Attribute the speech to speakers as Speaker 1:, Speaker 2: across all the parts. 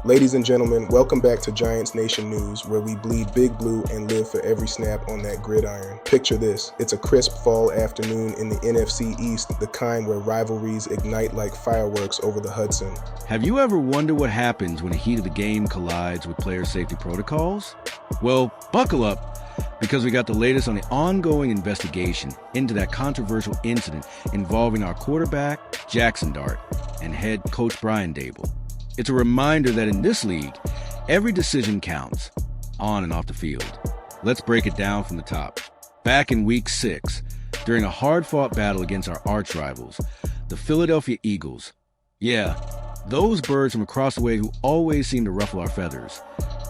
Speaker 1: Ladies and gentlemen, welcome back to Giants Nation News, where we bleed big blue and live for every snap on that gridiron. Picture this, it's a crisp fall afternoon in the NFC East, the kind where rivalries ignite like fireworks over the Hudson.
Speaker 2: Have you ever wondered what happens when the heat of the game collides with player safety protocols? Well, buckle up, because we got the latest on the ongoing investigation into that controversial incident involving our quarterback, Jackson Dart, and head coach Brian Daboll. It's a reminder that in this league, every decision counts, on and off the field. Let's break it down from the top. Back in Week 6, during a hard-fought battle against our arch-rivals, the Philadelphia Eagles. Yeah, those birds from across the way who always seem to ruffle our feathers.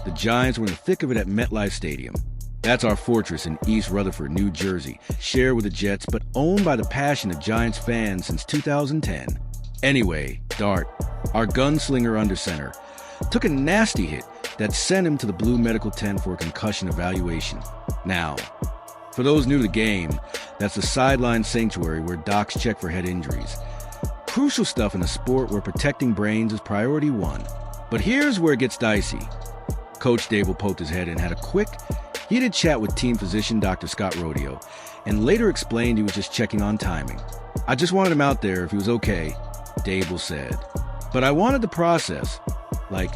Speaker 2: The Giants were in the thick of it at MetLife Stadium. That's our fortress in East Rutherford, New Jersey, shared with the Jets, but owned by the passionate Giants fans since 2010. Anyway, Dart, our gunslinger under center, took a nasty hit that sent him to the Blue Medical Tent for a concussion evaluation. Now, for those new to the game, that's the sideline sanctuary where docs check for head injuries. Crucial stuff in a sport where protecting brains is priority one. But here's where it gets dicey. Coach Daboll poked his head and had a quick, heated chat with team physician Dr. Scott Rodeo, and later explained he was just checking on timing. I just wanted him out there if he was okay, Daboll said. But I wanted the process. Like,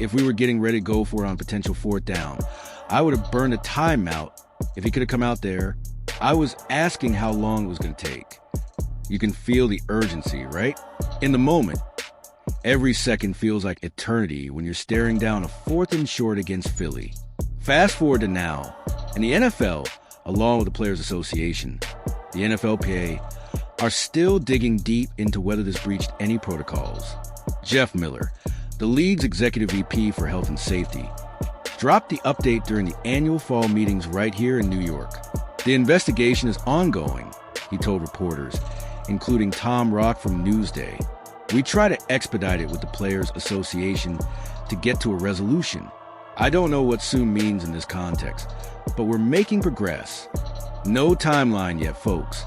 Speaker 2: if we were getting ready to go for it on potential fourth down, I would have burned a timeout if he could have come out there. I was asking how long it was going to take. You can feel the urgency, right? In the moment, every second feels like eternity when you're staring down a 4th and short against Philly. Fast forward to now, and the NFL, along with the Players Association, the NFLPA, are still digging deep into whether this breached any protocols. Jeff Miller, the league's executive VP for health and safety, dropped the update during the annual fall meetings right here in New York. The investigation is ongoing, he told reporters, including Tom Rock from Newsday. We try to expedite it with the Players Association to get to a resolution. I don't know what soon means in this context, but we're making progress. No timeline yet, folks.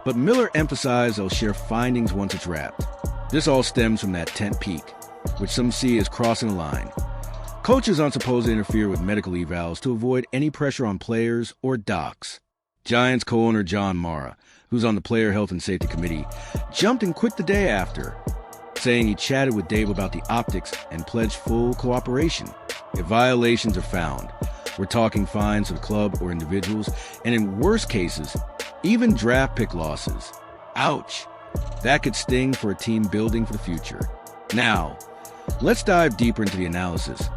Speaker 2: But Miller emphasized they'll share findings once it's wrapped. This all stems from that tent peak, which some see as crossing a line. Coaches aren't supposed to interfere with medical evals to avoid any pressure on players or docs. Giants co-owner John Mara, who's on the Player Health and Safety Committee, jumped in quick the day after, saying he chatted with Daboll about the optics and pledged full cooperation. If violations are found, we're talking fines to the club or individuals, and in worst cases, even draft pick losses. Ouch! That could sting for a team building for the future. Now, let's dive deeper into the analysis,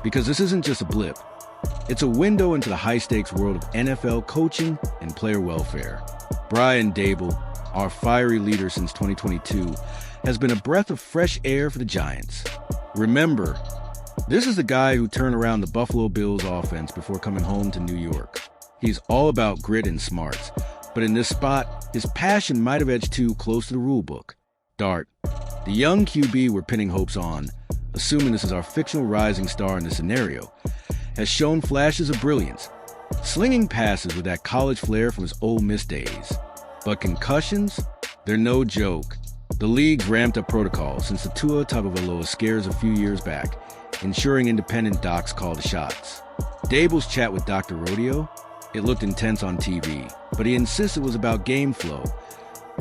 Speaker 2: because this isn't just a blip. It's a window into the high-stakes world of NFL coaching and player welfare. Brian Daboll, our fiery leader since 2022, has been a breath of fresh air for the Giants. Remember, this is the guy who turned around the Buffalo Bills offense before coming home to New York. He's all about grit and smarts, but in this spot, his passion might have edged too close to the rulebook. Dart, the young QB we're pinning hopes on, assuming this is our fictional rising star in this scenario, has shown flashes of brilliance, slinging passes with that college flair from his Ole Miss days. But concussions? They're no joke. The league's ramped up protocols since the Tua Tagovailoa scares a few years back, ensuring independent docs call the shots. Daboll's chat with Dr. Rodeo? It looked intense on TV, but he insisted it was about game flow.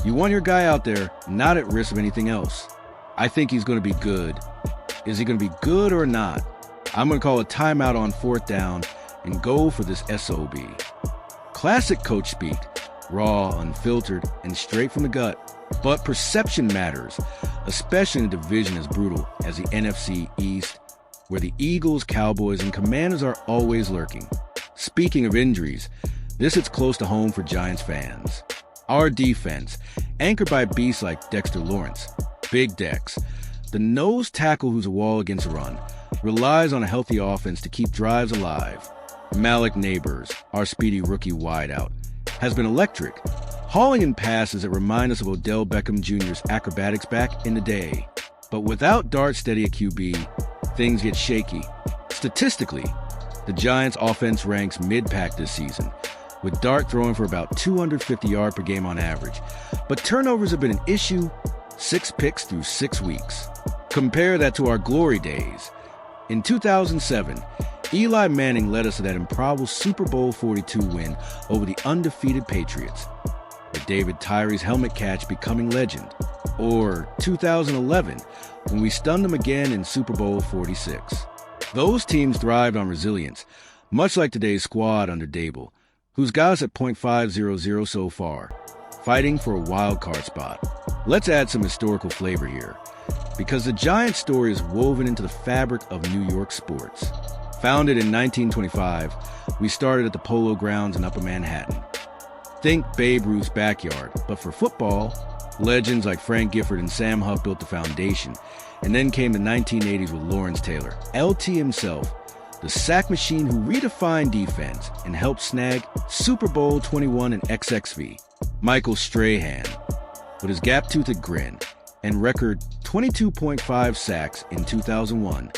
Speaker 2: You want your guy out there, not at risk of anything else. I think he's going to be good. Is he going to be good or not? I'm going to call a timeout on 4th down and go for this SOB. Classic coach speak, raw, unfiltered, and straight from the gut. But perception matters, especially in a division as brutal as the NFC East, where the Eagles, Cowboys, and Commanders are always lurking. Speaking of injuries, this hits close to home for Giants fans. Our defense, anchored by beasts like Dexter Lawrence, Big Dex, the nose tackle who's a wall against a run, relies on a healthy offense to keep drives alive. Malik Neighbors, our speedy rookie wideout, has been electric, hauling in passes that remind us of Odell Beckham Jr.'s acrobatics back in the day. But without Dart steady at QB, things get shaky. Statistically, the Giants' offense ranks mid-pack this season, with Dart throwing for about 250 yards per game on average. But turnovers have been an issue, 6 picks through 6 weeks. Compare that to our glory days, In 2007, Eli Manning led us to that improbable Super Bowl 42 win over the undefeated Patriots, with David Tyree's helmet catch becoming legend. Or 2011, when we stunned them again in Super Bowl 46. Those teams thrived on resilience, much like today's squad under Dable, who's got us at .500 so far, fighting for a wild card spot. Let's add some historical flavor here, because the Giants story is woven into the fabric of New York sports. Founded in 1925, we started at the Polo Grounds in Upper Manhattan. Think Babe Ruth's backyard, but for football, legends like Frank Gifford and Sam Huff built the foundation, and then came the 1980s with Lawrence Taylor, LT himself, the sack machine who redefined defense and helped snag Super Bowl 21 and XXV. Michael Strahan, with his gap-toothed grin and record 22.5 sacks in 2001,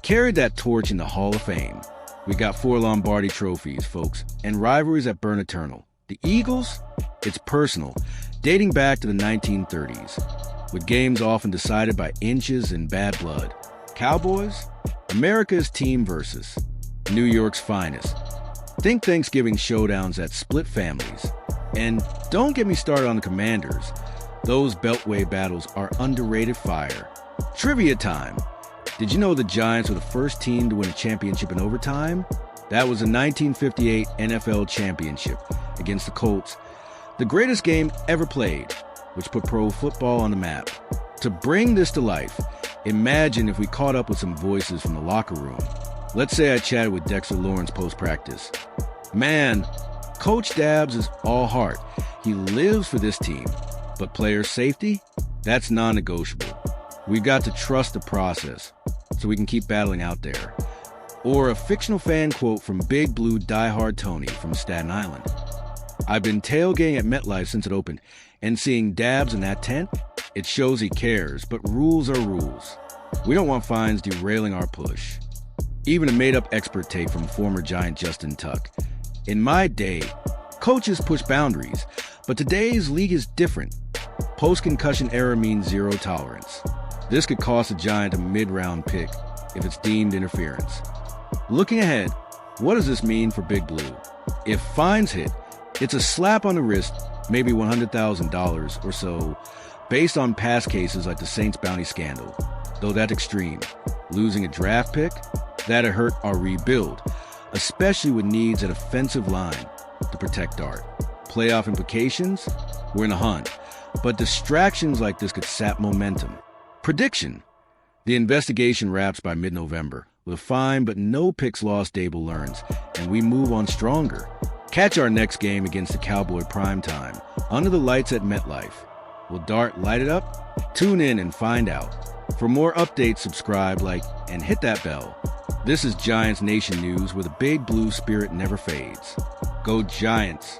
Speaker 2: carried that torch in the Hall of Fame. We got 4 Lombardi trophies, folks, and rivalries that burn eternal. The Eagles? It's personal, dating back to the 1930s, with games often decided by inches and bad blood. Cowboys? America's team versus New York's finest. Think Thanksgiving showdowns that split families. And don't get me started on the Commanders. Those Beltway battles are underrated fire. Trivia time. Did you know the Giants were the first team to win a championship in overtime? That was the 1958 NFL Championship against the Colts, the greatest game ever played, which put pro football on the map. To bring this to life, imagine if we caught up with some voices from the locker room. Let's say I chatted with Dexter Lawrence post-practice. Man, Coach Dabbs is all heart. He lives for this team. But player safety? That's non-negotiable. We've got to trust the process so we can keep battling out there. Or a fictional fan quote from Big Blue diehard Tony from Staten Island. I've been tailgating at MetLife since it opened, and seeing Dabbs in that tent, it shows he cares, but rules are rules. We don't want fines derailing our push. Even a made-up expert take from former Giant Justin Tuck. In my day, coaches push boundaries, but today's league is different. Post-concussion era means zero tolerance. This could cost a Giant a mid-round pick if it's deemed interference. Looking ahead, what does this mean for Big Blue? If fines hit, it's a slap on the wrist, maybe $100,000 or so, based on past cases like the Saints bounty scandal. Though that's extreme. Losing a draft pick? That'd hurt our rebuild, especially with needs at offensive line to protect Dart. Playoff implications? We're in a hunt, but distractions like this could sap momentum. Prediction: the investigation wraps by mid-November, with a fine but no picks lost Dable learns, and we move on stronger. Catch our next game against the Cowboy primetime, under the lights at MetLife. Will Dart light it up? Tune in and find out. For more updates, subscribe, like, and hit that bell. This is Giants Nation News, where the Big Blue spirit never fades. Go Giants!